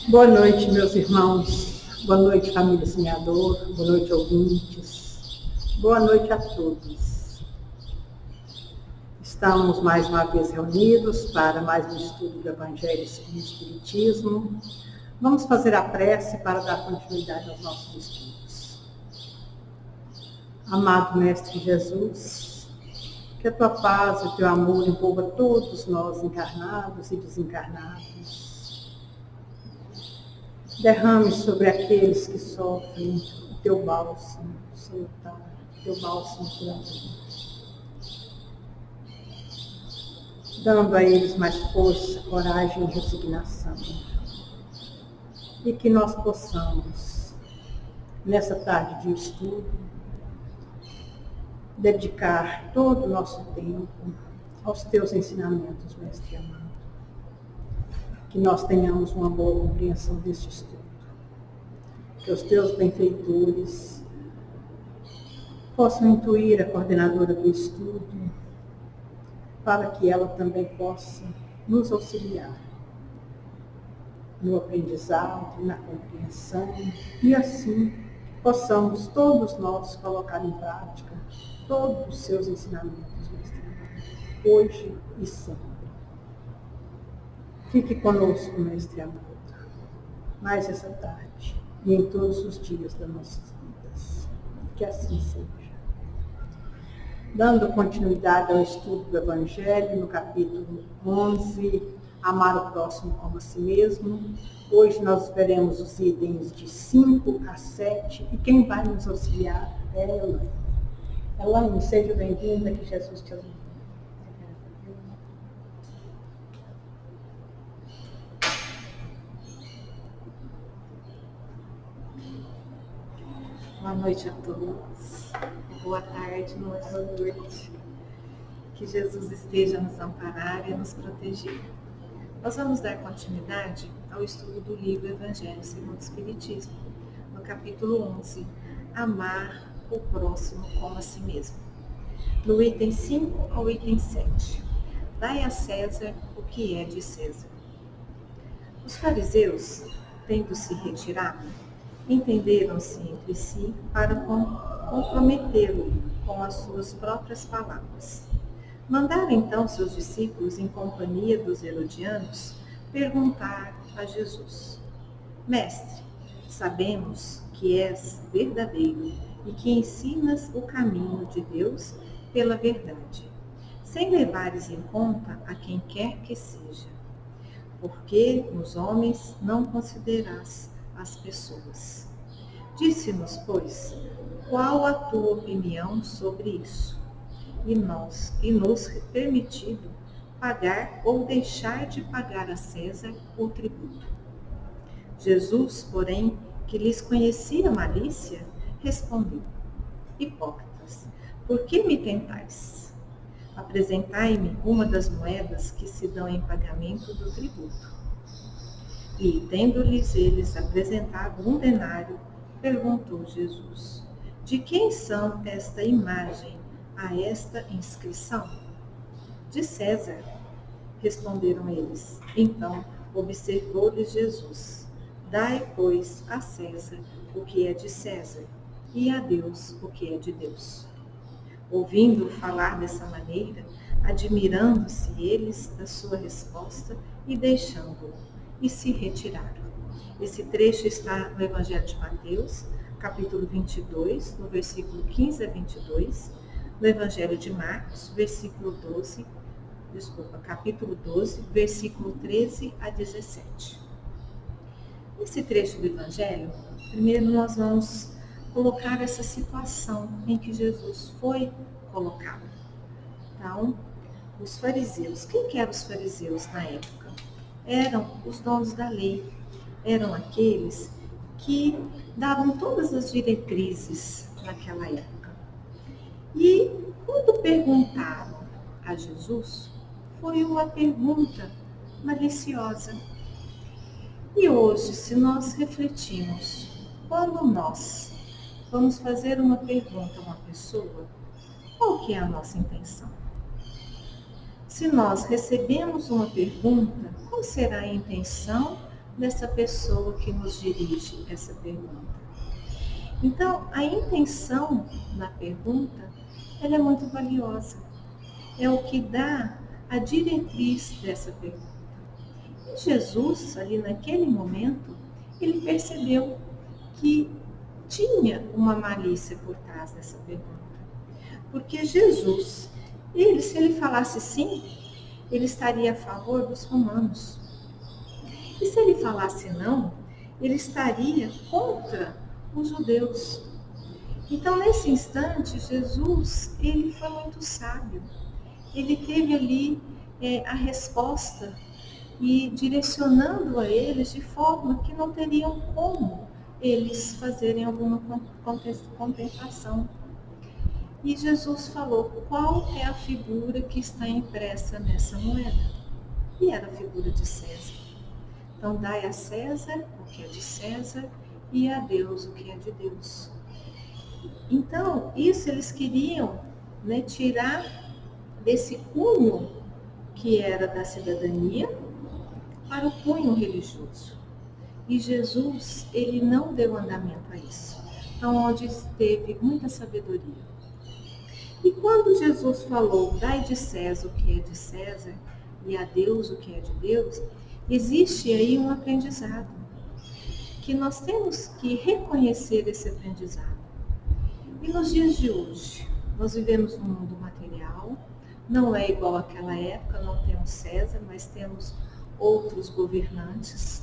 Boa noite, meus irmãos. Boa noite, família Semeador. Boa noite, ouvintes. Boa noite a todos. Estamos mais uma vez reunidos para mais um estudo do Evangelho e do Espiritismo. Vamos fazer a prece para dar continuidade aos nossos estudos. Amado Mestre Jesus, que a tua paz e o teu amor envolva todos nós, encarnados e desencarnados. Derrame sobre aqueles que sofrem o teu bálsamo salutar, o teu bálsamo curador, dando a eles mais força, coragem e resignação. E que nós possamos, nessa tarde de estudo, dedicar todo o nosso tempo aos teus ensinamentos, Mestre amado. Que nós tenhamos uma boa compreensão deste estudo. Que os teus benfeitores possam intuir a coordenadora do estudo, para que ela também possa nos auxiliar no aprendizado, na compreensão, e assim possamos todos nós colocar em prática todos os seus ensinamentos, Mestre amado, hoje e sempre. Fique conosco, Mestre amado, mais essa tarde e em todos os dias das nossas vidas. Que assim seja. Dando continuidade ao estudo do Evangelho, no capítulo 11, Amar o próximo como a si mesmo. Hoje nós veremos os itens de 5 a 7 e quem vai nos auxiliar é Elaine. Elaine, seja bem-vinda, que Jesus te abençoe. Boa noite a todos. Boa tarde, boa noite. Que Jesus esteja nos amparar e nos proteger. Nós vamos dar continuidade ao estudo do livro Evangelho segundo o Espiritismo, no capítulo 11, Amar o próximo como a si mesmo. No item 5 ao item 7, dai a César o que é de César. Os fariseus, tendo se retirado, entenderam-se entre si para comprometê-lo com as suas próprias palavras. Mandaram então seus discípulos, em companhia dos herodianos, perguntar a Jesus: Mestre, sabemos que és verdadeiro e que ensinas o caminho de Deus pela verdade, sem levares em conta a quem quer que seja, porque nos homens não consideras as pessoas. Disse-nos, pois, qual a tua opinião sobre isso? E nos permitido pagar ou deixar de pagar a César o tributo. Jesus, porém, que lhes conhecia a malícia, respondeu: Hipócritas, por que me tentais? Apresentai-me uma das moedas que se dão em pagamento do tributo. E, tendo-lhes eles apresentado um denário, perguntou Jesus: De quem são esta imagem, a esta inscrição? De César, responderam eles. Então observou-lhes Jesus: Dai, pois, a César o que é de César, e a Deus o que é de Deus. Ouvindo-o falar dessa maneira, admirando-se eles da sua resposta e deixando-o, e se retiraram. Esse trecho está no Evangelho de Mateus, capítulo 22, no versículo 15 a 22, no Evangelho de Marcos, capítulo 12, versículo 13 a 17. Nesse trecho do Evangelho, primeiro nós vamos colocar essa situação em que Jesus foi colocado. Então, os fariseus, quem que eram os fariseus na época? Eram os donos da lei, eram aqueles que davam todas as diretrizes naquela época. E quando perguntaram a Jesus, foi uma pergunta maliciosa. E hoje, se nós refletimos, quando nós vamos fazer uma pergunta a uma pessoa, qual que é a nossa intenção? se nós recebemos uma pergunta, qual será a intenção dessa pessoa que nos dirige essa pergunta? Então, a intenção na pergunta, ela é muito valiosa. É o que dá a diretriz dessa pergunta. E Jesus, ali naquele momento, ele percebeu que tinha uma malícia por trás dessa pergunta. Porque Jesus, se ele falasse sim, ele estaria a favor dos romanos. E se ele falasse não, ele estaria contra os judeus. Então, nesse instante, Jesus, ele foi muito sábio. Ele teve ali a resposta e direcionando a eles de forma que não teriam como eles fazerem alguma contestação. E Jesus falou qual é a figura que está impressa nessa moeda. E era a figura de César. Então, dai a César o que é de César e a Deus o que é de Deus. Então, isso eles queriam, tirar desse cunho que era da cidadania para o cunho religioso. E Jesus, ele não deu andamento a isso. Então, onde teve muita sabedoria. E quando Jesus falou, dai de César o que é de César e a Deus o que é de Deus, existe aí um aprendizado, que nós temos que reconhecer esse aprendizado. E nos dias de hoje, nós vivemos num mundo material, não é igual àquela época, não temos César, mas temos outros governantes,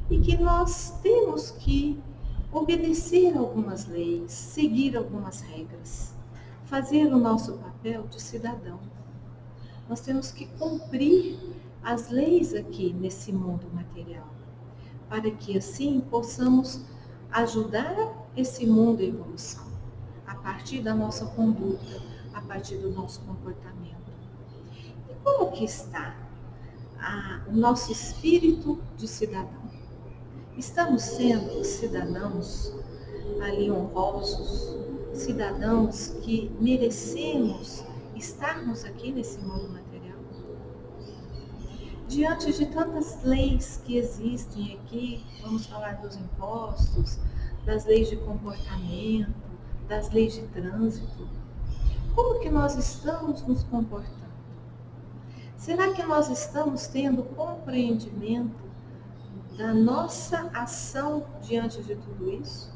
e que nós temos que obedecer algumas leis, seguir algumas regras, fazer o nosso papel de cidadão. Nós temos que cumprir as leis aqui nesse mundo material, para que assim possamos ajudar esse mundo em evolução, a partir da nossa conduta, a partir do nosso comportamento. E como que está o nosso espírito de cidadão? Estamos sendo cidadãos ali honrosos, cidadãos que merecemos estarmos aqui nesse mundo material? Diante de tantas leis que existem aqui, vamos falar dos impostos, das leis de comportamento, das leis de trânsito, como que nós estamos nos comportando? Será que nós estamos tendo compreendimento da nossa ação diante de tudo isso?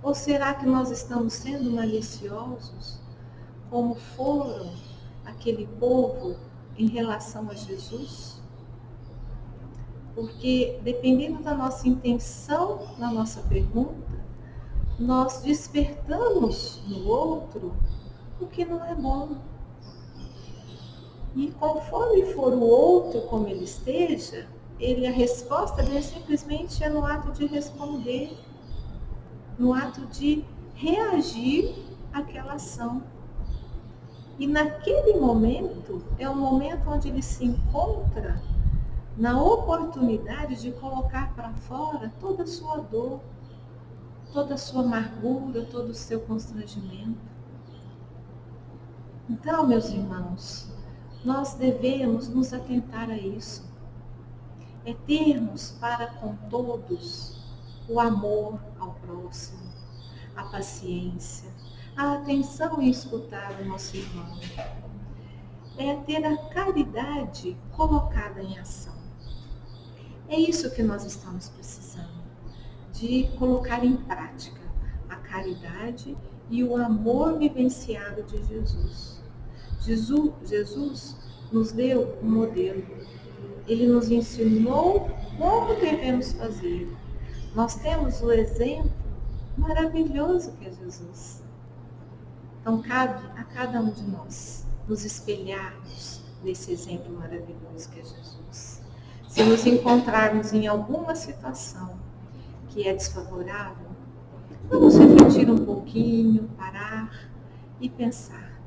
Ou será que nós estamos sendo maliciosos, como foram aquele povo em relação a Jesus? Porque, dependendo da nossa intenção na nossa pergunta, nós despertamos no outro o que não é bom. E conforme for o outro como ele esteja, a resposta dele simplesmente é no ato de responder, no ato de reagir àquela ação. E naquele momento, é o momento onde ele se encontra na oportunidade de colocar para fora toda a sua dor, toda a sua amargura, todo o seu constrangimento. Então, meus irmãos, nós devemos nos atentar a isso. É termos para com todos o amor ao próximo, a paciência, a atenção em escutar o nosso irmão. É ter a caridade colocada em ação. É isso que nós estamos precisando, de colocar em prática a caridade e o amor vivenciado de Jesus. Jesus nos deu um modelo. Ele nos ensinou como devemos fazer. Nós temos o exemplo maravilhoso que é Jesus. Então, cabe a cada um de nós nos espelharmos nesse exemplo maravilhoso que é Jesus. Se nos encontrarmos em alguma situação que é desfavorável, vamos refletir um pouquinho, parar e pensar.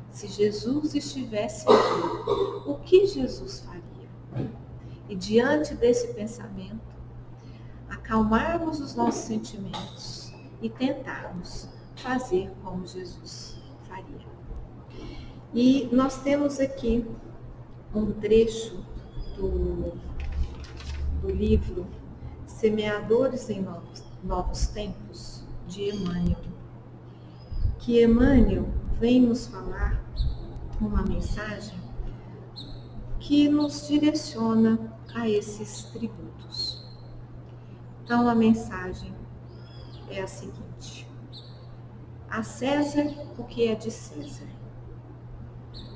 Se Jesus estivesse aqui, o que Jesus faria? E diante desse pensamento, acalmarmos os nossos sentimentos e tentarmos fazer como Jesus faria. E nós temos aqui um trecho do livro Semeadores em Novos Tempos, de Emmanuel, que Emmanuel vem nos falar uma mensagem que nos direciona a esses tributos. Então a mensagem é a seguinte: a César o que é de César.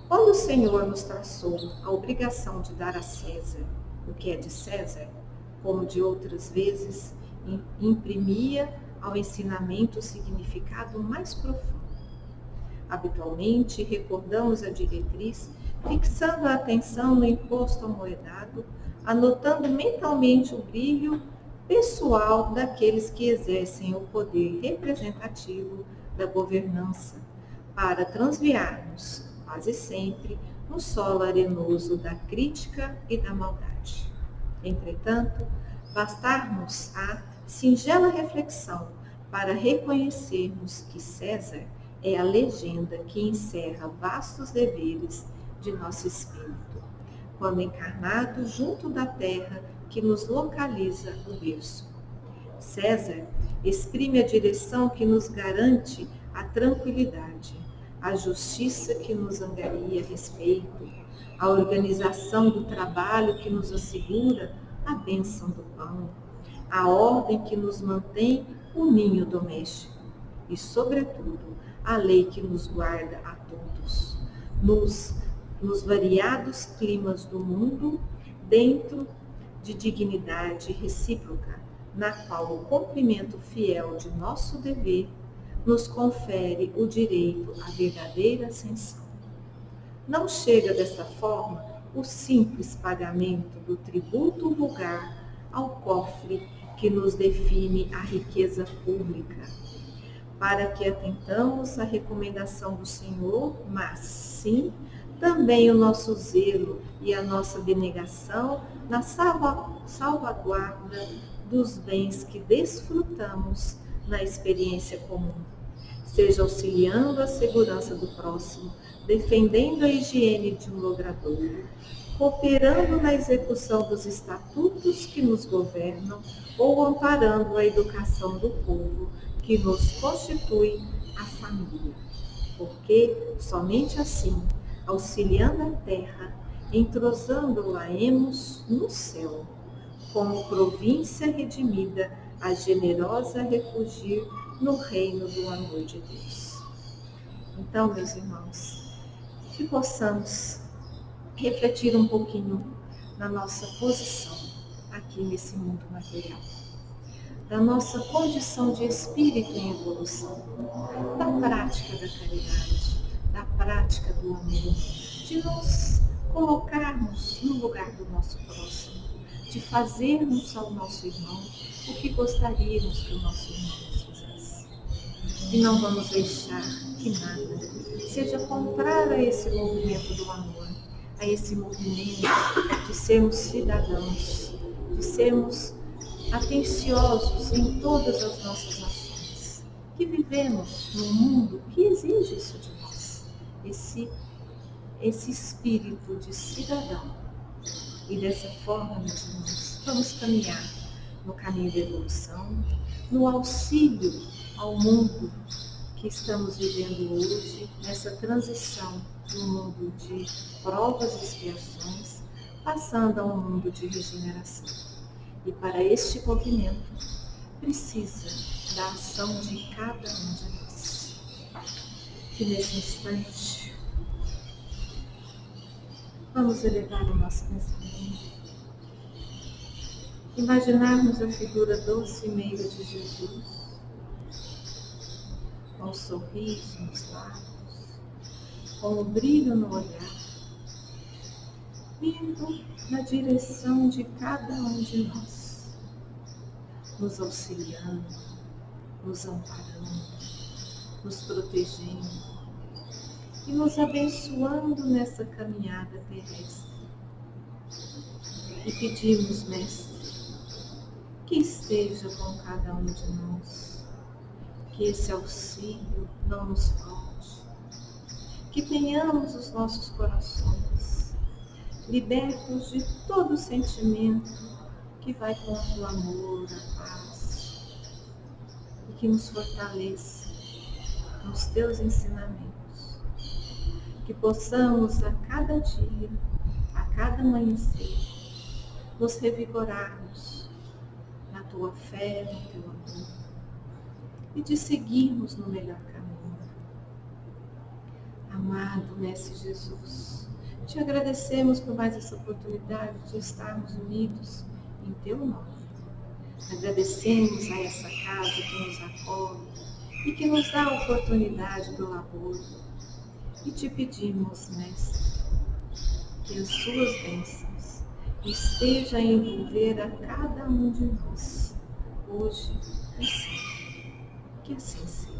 Quando o Senhor nos traçou a obrigação de dar a César o que é de César, como de outras vezes, imprimia ao ensinamento o significado mais profundo. Habitualmente, recordamos a diretriz, fixando a atenção no imposto amoedado, anotando mentalmente o brilho pessoal daqueles que exercem o poder representativo da governança, para transviarmos, quase sempre, no solo arenoso da crítica e da maldade. Entretanto, bastar-nos a singela reflexão para reconhecermos que César é a legenda que encerra vastos deveres de nosso espírito, quando encarnado junto da terra que nos localiza no berço. César exprime a direção que nos garante a tranquilidade, a justiça que nos angaria respeito, a organização do trabalho que nos assegura a bênção do pão, a ordem que nos mantém o ninho doméstico e, sobretudo, a lei que nos guarda a todos, nos variados climas do mundo, dentro de dignidade recíproca, na qual o cumprimento fiel de nosso dever nos confere o direito à verdadeira ascensão. Não chega desta forma o simples pagamento do tributo vulgar ao cofre que nos define a riqueza pública, para que atentamos à recomendação do Senhor, mas sim também o nosso zelo e a nossa abnegação na salvaguarda dos bens que desfrutamos na experiência comum, seja auxiliando a segurança do próximo, defendendo a higiene de um logradouro, cooperando na execução dos estatutos que nos governam ou amparando a educação do povo que nos constitui a família. Porque somente assim, auxiliando a terra, entrosando-la-emos no céu, como província redimida, a generosa refugir no reino do amor de Deus. Então, meus irmãos, que possamos refletir um pouquinho na nossa posição aqui nesse mundo material, da nossa condição de espírito em evolução, da prática da caridade, da prática do amor, de nos colocarmos no lugar do nosso próximo, de fazermos ao nosso irmão o que gostaríamos que o nosso irmão nos fizesse. E não vamos deixar que nada seja contrário a esse movimento do amor, a esse movimento de sermos cidadãos, de sermos atenciosos em todas as nossas ações, que vivemos num mundo que exige isso de nós, esse espírito de cidadão. E dessa forma, meus irmãos, vamos caminhar no caminho da evolução, no auxílio ao mundo que estamos vivendo hoje, nessa transição de um mundo de provas e expiações, passando a um mundo de regeneração. E para este movimento, precisa da ação de cada um de nós. Que nesse instante, vamos elevar o nosso pensamento, imaginarmos a figura doce e meiga de Jesus, com o sorriso nos lábios, com o brilho no olhar, indo na direção de cada um de nós, nos auxiliando, nos amparando, nos protegendo e nos abençoando nessa caminhada terrestre. E pedimos, Mestre, que esteja com cada um de nós, que esse auxílio não nos falte, que tenhamos os nossos corações libertos de todo sentimento que vai contra o amor, a paz, e que nos fortaleça nos teus ensinamentos. Que possamos a cada dia, a cada amanhecer, nos revigorarmos na tua fé, no teu amor, e de seguirmos no melhor caminho. Amado Mestre Jesus, te agradecemos por mais essa oportunidade de estarmos unidos em teu nome. Agradecemos a essa casa que nos acolhe e que nos dá a oportunidade do labor. E te pedimos, Mestre, que as suas bênçãos estejam a envolver a cada um de nós, hoje e sempre. Que assim seja.